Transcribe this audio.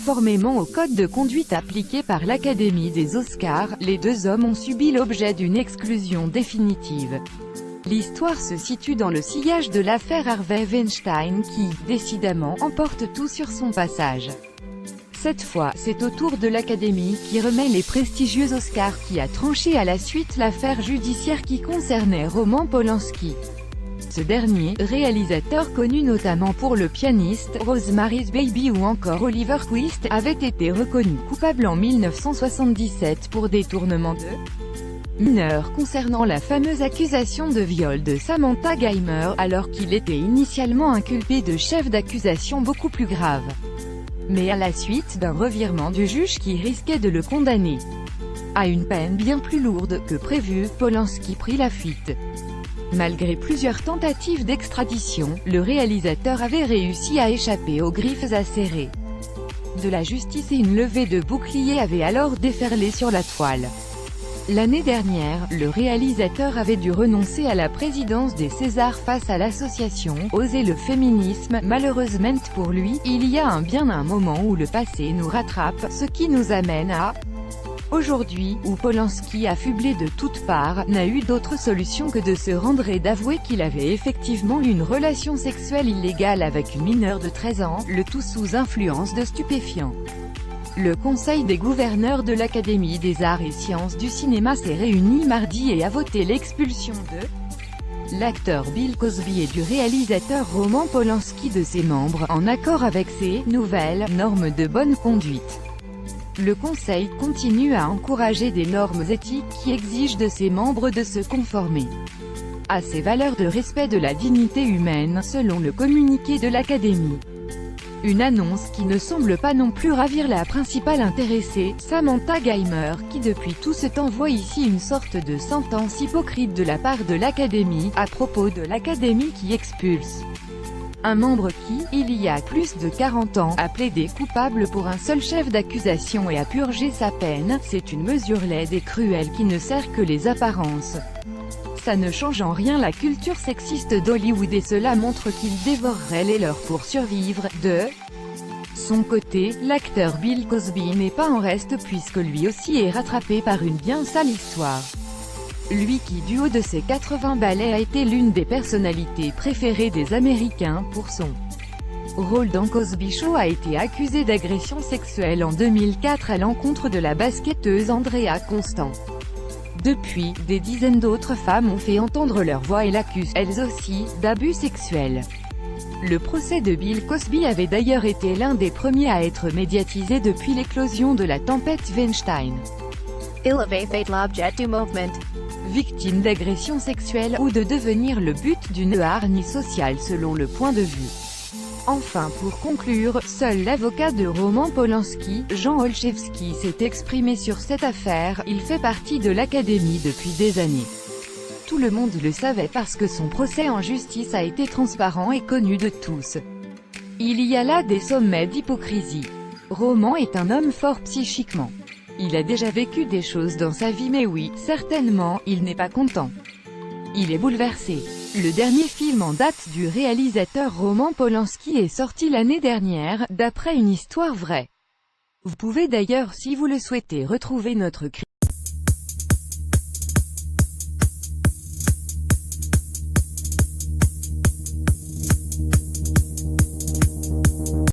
conformément au code de conduite appliqué par l'Académie des Oscars, les deux hommes ont subi l'objet d'une exclusion définitive. L'histoire se situe dans le sillage de l'affaire Harvey Weinstein qui, décidément, emporte tout sur son passage. Cette fois, c'est au tour de l'Académie, qui remet les prestigieux Oscars, qui a tranché à la suite l'affaire judiciaire qui concernait Roman Polanski. Ce dernier, réalisateur connu notamment pour Le pianiste, Rosemary's Baby ou encore Oliver Twist, avait été reconnu coupable en 1977 pour détournement de mineurs concernant la fameuse accusation de viol de Samantha Geimer, alors qu'il était initialement inculpé de chefs d'accusation beaucoup plus graves. Mais à la suite d'un revirement du juge qui risquait de le condamner à une peine bien plus lourde que prévu, Polanski prit la fuite. Malgré plusieurs tentatives d'extradition, le réalisateur avait réussi à échapper aux griffes acérées de la justice et une levée de boucliers avait alors déferlé sur la toile. L'année dernière, le réalisateur avait dû renoncer à la présidence des Césars face à l'association « Oser le féminisme ». Malheureusement pour lui, il y a un moment où le passé nous rattrape, ce qui nous amène à aujourd'hui, où Polanski, affublé de toutes parts, n'a eu d'autre solution que de se rendre et d'avouer qu'il avait effectivement eu une relation sexuelle illégale avec une mineure de 13 ans, le tout sous influence de stupéfiants. Le Conseil des gouverneurs de l'Académie des arts et sciences du cinéma s'est réuni mardi et a voté l'expulsion de l'acteur Bill Cosby et du réalisateur Roman Polanski de ses membres, en accord avec ces nouvelles normes de bonne conduite. Le Conseil continue à encourager des normes éthiques qui exigent de ses membres de se conformer à ces valeurs de respect de la dignité humaine, selon le communiqué de l'Académie. Une annonce qui ne semble pas non plus ravir la principale intéressée, Samantha Geimer, qui depuis tout ce temps voit ici une sorte de sentence hypocrite de la part de l'Académie, à propos de l'Académie qui expulse un membre qui, il y a plus de 40 ans, a plaidé coupable pour un seul chef d'accusation et a purgé sa peine. C'est une mesure laide et cruelle qui ne sert que les apparences. Ça ne change en rien la culture sexiste d'Hollywood et cela montre qu'ils dévoreraient les leurs pour survivre. De son côté, l'acteur Bill Cosby n'est pas en reste puisque lui aussi est rattrapé par une bien sale histoire. Lui qui du haut de ses 80 balais a été l'une des personnalités préférées des Américains pour son rôle dans Cosby Show a été accusé d'agression sexuelle en 2004 à l'encontre de la basketteuse Andrea Constant. Depuis, des dizaines d'autres femmes ont fait entendre leur voix et l'accusent, elles aussi, d'abus sexuels. Le procès de Bill Cosby avait d'ailleurs été l'un des premiers à être médiatisé depuis l'éclosion de la tempête Weinstein. Elevate l'objet du mouvement. Victime d'agression sexuelle ou de devenir le but d'une hargne sociale selon le point de vue. Enfin pour conclure, seul l'avocat de Roman Polanski, Jean Olszewski s'est exprimé sur cette affaire, il fait partie de l'Académie depuis des années. Tout le monde le savait parce que son procès en justice a été transparent et connu de tous. Il y a là des sommets d'hypocrisie. Roman est un homme fort psychiquement. Il a déjà vécu des choses dans sa vie mais oui, certainement, il n'est pas content. Il est bouleversé. Le dernier film en date du réalisateur Roman Polanski est sorti l'année dernière, d'après une histoire vraie. Vous pouvez d'ailleurs si vous le souhaitez retrouver notre